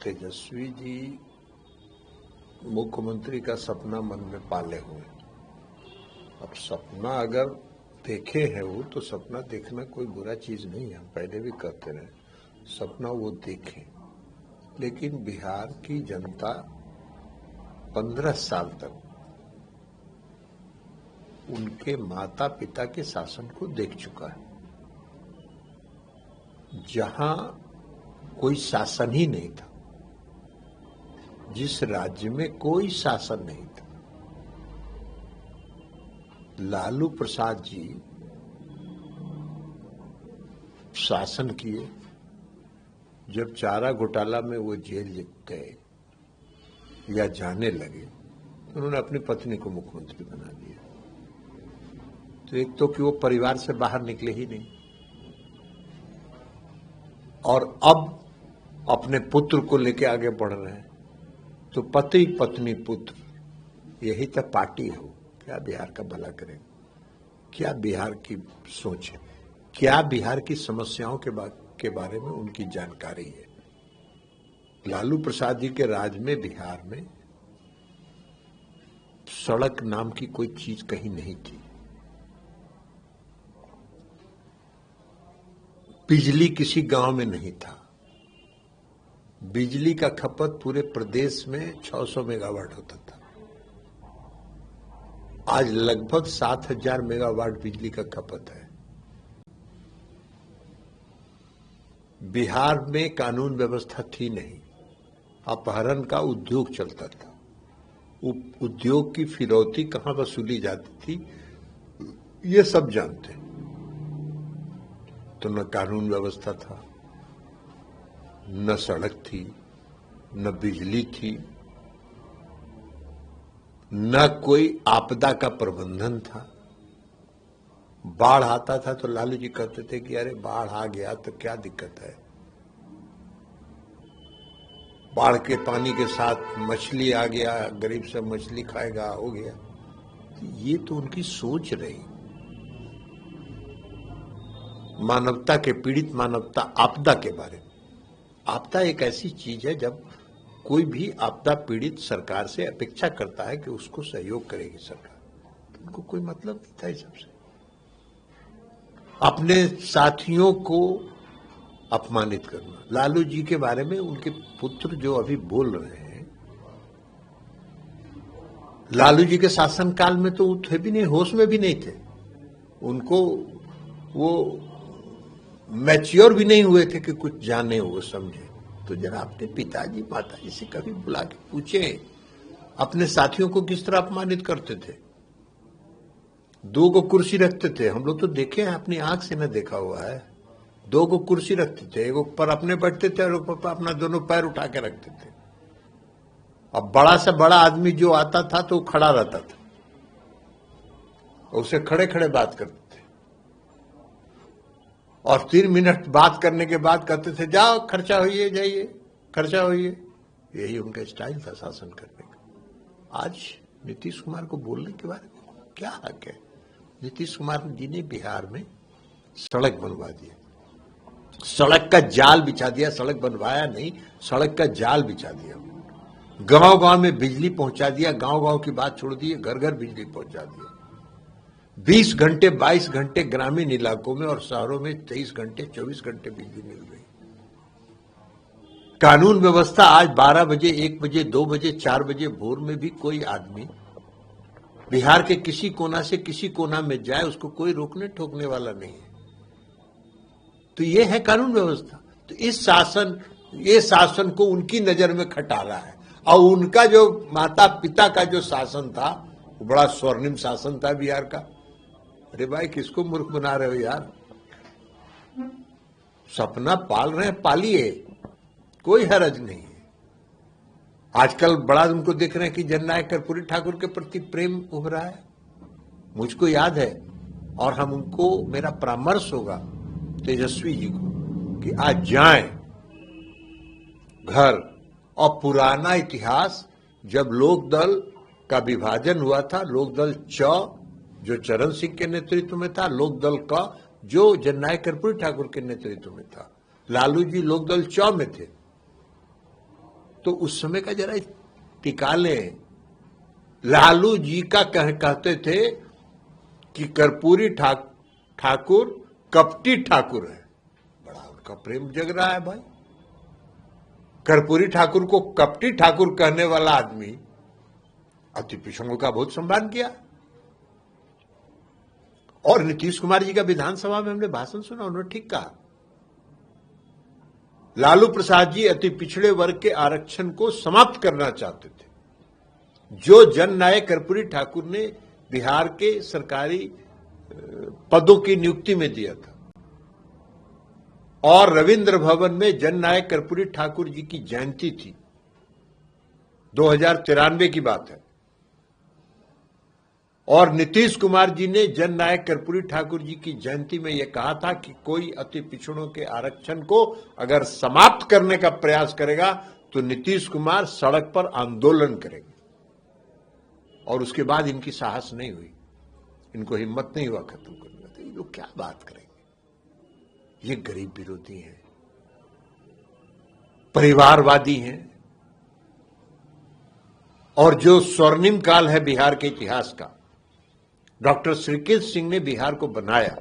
तेजस्वी जी मुख्यमंत्री का सपना मन में पाले हुए। अब सपना अगर देखे हैं वो, तो सपना देखना कोई बुरा चीज नहीं है, हम पहले भी करते रहे। सपना वो देखें, लेकिन बिहार की जनता 15 साल तक उनके माता पिता के शासन को देख चुका है, जहां कोई शासन ही नहीं था, जिस राज्य में कोई शासन नहीं था। लालू प्रसाद जी शासन किए, जब चारा घोटाला में वो जेल गए या जाने लगे, तो उन्होंने अपनी पत्नी को मुख्यमंत्री बना दिया। तो एक तो कि वो परिवार से बाहर निकले ही नहीं, और अब अपने पुत्र को लेके आगे बढ़ रहे हैं। तो पति पत्नी पुत्र यही तो पार्टी हो। क्या बिहार का भला करें? क्या बिहार की सोच है? क्या बिहार की समस्याओं के बारे में उनकी जानकारी है? लालू प्रसाद जी के राज में बिहार में सड़क नाम की कोई चीज कहीं नहीं थी। बिजली किसी गांव में नहीं था। बिजली का खपत पूरे प्रदेश में 600 मेगावाट होता था। आज लगभग 7000 मेगावाट बिजली का खपत है। बिहार में कानून व्यवस्था थी नहीं, अपहरण का उद्योग चलता था। उद्योग की फिरौती कहां वसूली जाती थी, ये सब जानते। तो न कानून व्यवस्था था, न सड़क थी, न बिजली थी, न कोई आपदा का प्रबंधन था। बाढ़ आता था तो लालू जी कहते थे कि अरे बाढ़ आ गया तो क्या दिक्कत है, बाढ़ के पानी के साथ मछली आ गया, गरीब से मछली खाएगा, हो गया। ये तो उनकी सोच रही। मानवता के पीड़ित, मानवता आपदा के बारे में। आपदा एक ऐसी चीज है जब कोई भी आपदा पीड़ित सरकार से अपेक्षा करता है कि उसको सहयोग करेगी सरकार, तो उनको कोई मतलब नहीं था इस सबसे। अपने साथियों को अपमानित करना। लालू जी के बारे में उनके पुत्र जो अभी बोल रहे हैं, लालू जी के शासनकाल में तो थे भी नहीं, होश में भी नहीं थे। उनको वो मैच्योर भी नहीं हुए थे कि कुछ जाने, वो समझे। तो जरा अपने पिताजी माताजी से कभी बुला के पूछे, अपने साथियों को किस तरह अपमानित करते थे। 2 कुर्सी रखते थे, हम लोग तो देखे हैं, अपनी आंख से न देखा हुआ है। 2 कुर्सी रखते थे, एक ऊपर अपने बैठते थे और ऊपर अपना दोनों पैर उठा के रखते थे। अब बड़ा से बड़ा आदमी जो आता था तो वो खड़ा रहता था, उसे खड़े खड़े बात करते थे, और 3 मिनट बात करने के बाद कहते थे जाओ खर्चा होइए, जाइए खर्चा होइए। यही उनका स्टाइल था शासन करने का। आज नीतीश कुमार को बोलने के बारे में क्या हक है? नीतीश कुमार जी ने बिहार में सड़क बनवा दिया, सड़क का जाल बिछा दिया। सड़क बनवाया नहीं, सड़क का जाल बिछा दिया। गांव गांव में बिजली पहुंचा दिया। गांव गांव की बात छोड़ दी, घर घर बिजली पहुंचा दिया। 20 घंटे 22 घंटे ग्रामीण इलाकों में, और शहरों में 23 घंटे 24 घंटे बिजली मिल रही। कानून व्यवस्था आज 12 बजे 1 बजे 2 बजे 4 बजे भोर में भी कोई आदमी बिहार के किसी कोना से किसी कोना में जाए, उसको कोई रोकने ठोकने वाला नहीं है। तो ये है कानून व्यवस्था। तो ये शासन को उनकी नजर में खटा रहा है। और उनका जो माता पिता का जो शासन था, वो बड़ा स्वर्णिम शासन था बिहार का। अरे भाई, किसको मूर्ख बना रहे हो यार? सपना पाल रहे हैं, पालिए, कोई हरज नहीं है। आजकल बड़ा उनको देख रहे हैं कि जननायक कर्पूरी ठाकुर के प्रति प्रेम उभरा है। मुझको याद है, और हम उनको, मेरा परामर्श होगा तेजस्वी जी को कि आज जाएं घर, और पुराना इतिहास, जब लोकदल का विभाजन हुआ था, लोकदल च जो चरण सिंह के नेतृत्व में था, लोकदल का जो जननायक कर्पूरी ठाकुर के नेतृत्व में था। लालू जी लोकदल च में थे। तो उस समय का जरा टिका लें। लालू जी का कहते थे कि कर्पूरी ठाकुर कपटी ठाकुर है। बड़ा उनका प्रेम जग रहा है भाई। कर्पूरी ठाकुर को कपटी ठाकुर कहने वाला आदमी अति पिछड़ों का बहुत सम्मान किया। और नीतीश कुमार जी का विधानसभा में हमने भाषण सुना, उन्होंने ठीक कहा, लालू प्रसाद जी अति पिछड़े वर्ग के आरक्षण को समाप्त करना चाहते थे, जो जननायक कर्पूरी ठाकुर ने बिहार के सरकारी पदों की नियुक्ति में दिया था। और रविंद्र भवन में जननायक कर्पूरी ठाकुर जी की जयंती थी, 2093 की बात है। और नीतीश कुमार जी ने जननायक कर्पूरी ठाकुर जी की जयंती में यह कहा था कि कोई अति पिछड़ों के आरक्षण को अगर समाप्त करने का प्रयास करेगा तो नीतीश कुमार सड़क पर आंदोलन करेंगे। और उसके बाद इनकी साहस नहीं हुई, इनको हिम्मत नहीं हुआ खत्म करने का। ये लोग क्या बात करेंगे? ये गरीब विरोधी हैं, परिवारवादी हैं, और जो स्वर्णिम काल है बिहार के इतिहास का, डॉक्टर श्रीकृष्ण सिंह ने बिहार को बनाया,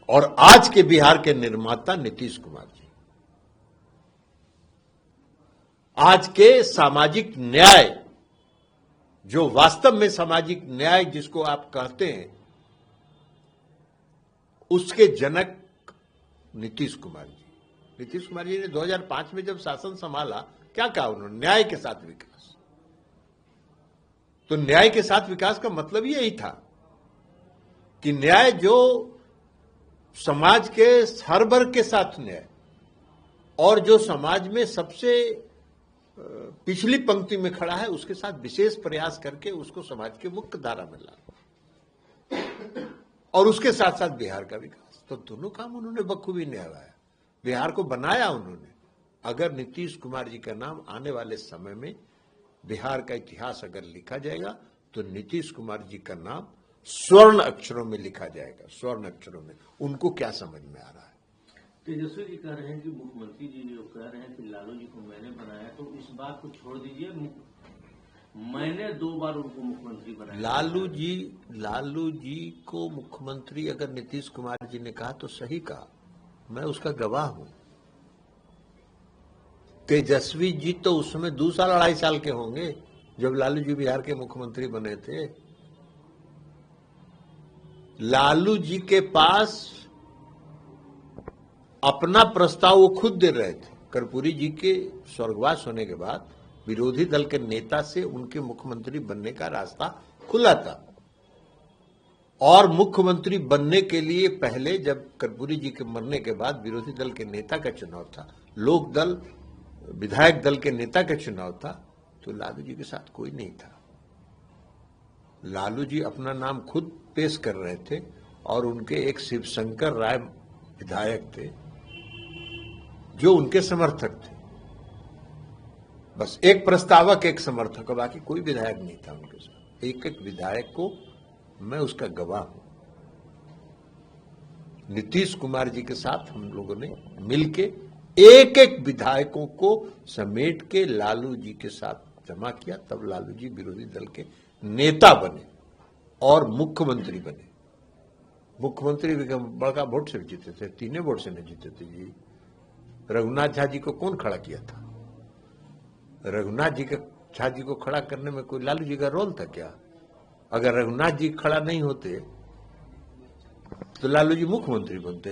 और आज के बिहार के निर्माता नीतीश कुमार जी। आज के सामाजिक न्याय, जो वास्तव में सामाजिक न्याय जिसको आप कहते हैं, उसके जनक नीतीश कुमार जी। नीतीश कुमार जी ने 2005 में जब शासन संभाला, क्या कहा उन्होंने? न्याय के साथ विकास। तो न्याय के साथ विकास का मतलब यही था कि न्याय जो समाज के हर वर्ग के साथ न्याय, और जो समाज में सबसे पिछली पंक्ति में खड़ा है उसके साथ विशेष प्रयास करके उसको समाज के मुख्य धारा में ला, और उसके साथ साथ बिहार का विकास। तो दोनों काम उन्होंने बखूबी निभाया, बिहार को बनाया उन्होंने। अगर नीतीश कुमार जी का नाम आने वाले समय में बिहार का इतिहास अगर लिखा जाएगा तो नीतीश कुमार जी का नाम स्वर्ण अक्षरों में लिखा जाएगा, स्वर्ण अक्षरों में। उनको क्या समझ में आ रहा है? तेजस्वी जी कह रहे हैं कि मुख्यमंत्री जी जो कह रहे हैं कि लालू जी को मैंने बनाया, तो इस बात को छोड़ दीजिए, मैंने 2 बार उनको मुख्यमंत्री बनाया। लालू जी को मुख्यमंत्री अगर नीतीश कुमार जी ने कहा तो सही कहा, मैं उसका गवाह हूं। तेजस्वी जी तो उस समय 2 साल 2.5 साल के होंगे जब लालू जी बिहार के मुख्यमंत्री बने थे। लालू जी के पास अपना प्रस्ताव वो खुद दे रहे थे। कर्पूरी जी के स्वर्गवास होने के बाद विरोधी दल के नेता से उनके मुख्यमंत्री बनने का रास्ता खुला था। और मुख्यमंत्री बनने के लिए पहले, जब कर्पूरी जी के मरने के बाद विरोधी दल के नेता का चुनाव था, लोक दल विधायक दल के नेता का चुनाव था, तो लालू जी के साथ कोई नहीं था। लालू जी अपना नाम खुद पेश कर रहे थे, और उनके एक शिवशंकर राय विधायक थे जो उनके समर्थक थे। बस एक प्रस्तावक, एक समर्थक, बाकी कोई विधायक नहीं था उनके साथ। एक एक विधायक को मैं उसका गवाह हूं। नीतीश कुमार जी के साथ हम लोगों ने मिलके एक एक विधायकों को समेट के लालू जी के साथ जमा किया, तब लालू जी विरोधी दल के नेता बने और मुख्यमंत्री बने। मुख्यमंत्री बड़का वोट से जीते थे, 3 वोट से नहीं जीते थे जी। रघुनाथ झा जी को कौन खड़ा किया था? रघुनाथ जी के झा जी को खड़ा करने में कोई लालू जी का रोल था क्या? अगर रघुनाथ जी खड़ा नहीं होते तो लालू जी मुख्यमंत्री बनते।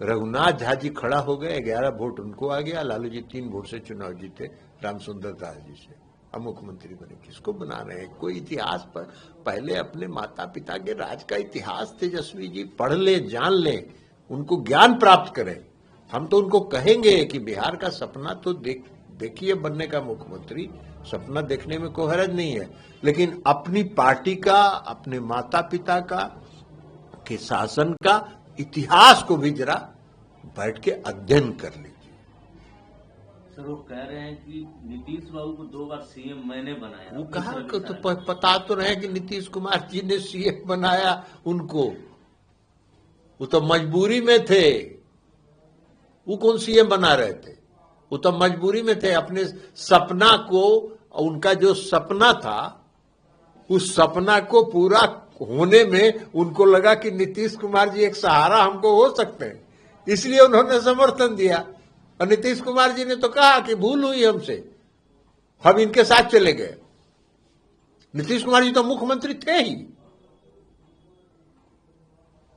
रघुनाथ झा जी खड़ा हो गए, 11 वोट उनको आ गया, लालू जी 3 वोट से चुनाव जीते रामसुंदर दास जी से, अब मुख्यमंत्री बने। किसको बना रहे हैं? कोई इतिहास पर पहले अपने माता पिता के राज का इतिहास तेजस्वी जी पढ़ ले, जान ले, उनको ज्ञान प्राप्त करें। हम तो उनको कहेंगे कि बिहार का सपना तो देखिए बनने का मुख्यमंत्री, सपना देखने में कोई हर्ज नहीं है, लेकिन अपनी पार्टी का, अपने माता पिता का के शासन का इतिहास को भी जरा बैठ के अध्ययन कर लीजिए। सर वो कह रहे हैं कि नीतीश बाबू को 2 बार सीएम मैंने बनाया। वो कहा तो पता तो रहे कि नीतीश कुमार जी ने सीएम बनाया उनको, वो तो मजबूरी में थे। वो कौन सीएम बना रहे थे? वो तो मजबूरी में थे, अपने सपना को, उनका जो सपना था उस सपना को पूरा होने में उनको लगा कि नीतीश कुमार जी एक सहारा हमको हो सकते हैं, इसलिए उन्होंने समर्थन दिया। और नीतीश कुमार जी ने तो कहा कि भूल हुई हमसे, हम इनके साथ चले गए। नीतीश कुमार जी तो मुख्यमंत्री थे ही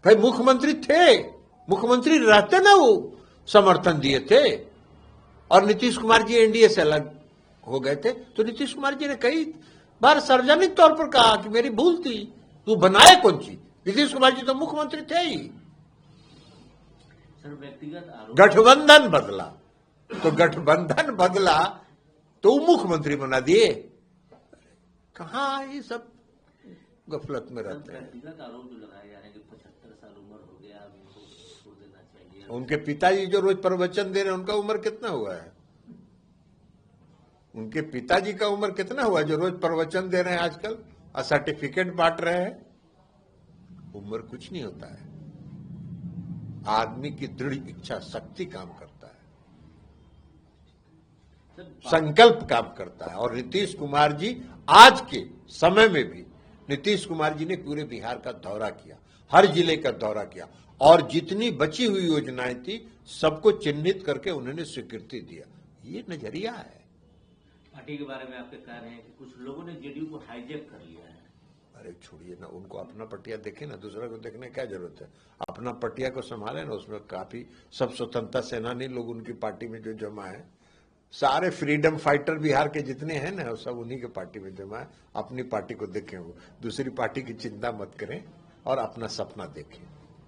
भाई, मुख्यमंत्री थे, मुख्यमंत्री रहते ना वो समर्थन दिए थे। और नीतीश कुमार जी एनडीए से अलग हो गए थे, तो नीतीश कुमार जी ने कई बार सार्वजनिक तौर पर कहा कि मेरी भूल थी, तू बनाए कौन सी। नीतीश कुमार जी तो मुख्यमंत्री थे ही। सर व्यक्तिगत आरोप, गठबंधन बदला, तो गठबंधन बदला तो वो मुख्यमंत्री बना दिए। कहाँ ये सब गफलत में रहते हैं। व्यक्तिगत आरोप जो लगाए जा रहे हैं कि 75 साल उम्र हो गया, अब इनको छोड़ देना चाहिए। उनके पिताजी जो रोज प्रवचन दे रहे हैं उनका उम्र कितना हुआ है? उनके पिताजी का उम्र कितना हुआ जो रोज प्रवचन दे रहे हैं आजकल और सर्टिफिकेट बांट रहे हैं? उम्र कुछ नहीं होता है, आदमी की दृढ़ इच्छा शक्ति काम करता है, संकल्प काम करता है। और नीतीश कुमार जी आज के समय में भी, नीतीश कुमार जी ने पूरे बिहार का दौरा किया, हर जिले का दौरा किया, और जितनी बची हुई योजनाएं थी सबको चिन्हित करके उन्होंने स्वीकृति दिया। ये नजरिया है। पार्टी के बारे में आपके कह रहे हैं कि कुछ लोगों ने जेडीयू को हाईजैक कर लिया है। अरे छोड़िए ना, उनको अपना पटिया देखे ना, दूसरा को देखने क्या जरूरत है। अपना पटिया को संभाले ना, उसमें काफी सब स्वतंत्रता सेनानी लोग उनकी पार्टी में जो जमा है, सारे फ्रीडम फाइटर बिहार के जितने हैं ना, सब उन्हीं के पार्टी में जमा है। अपनी पार्टी को देखें, वो दूसरी पार्टी की चिंता मत करें और अपना सपना देखें।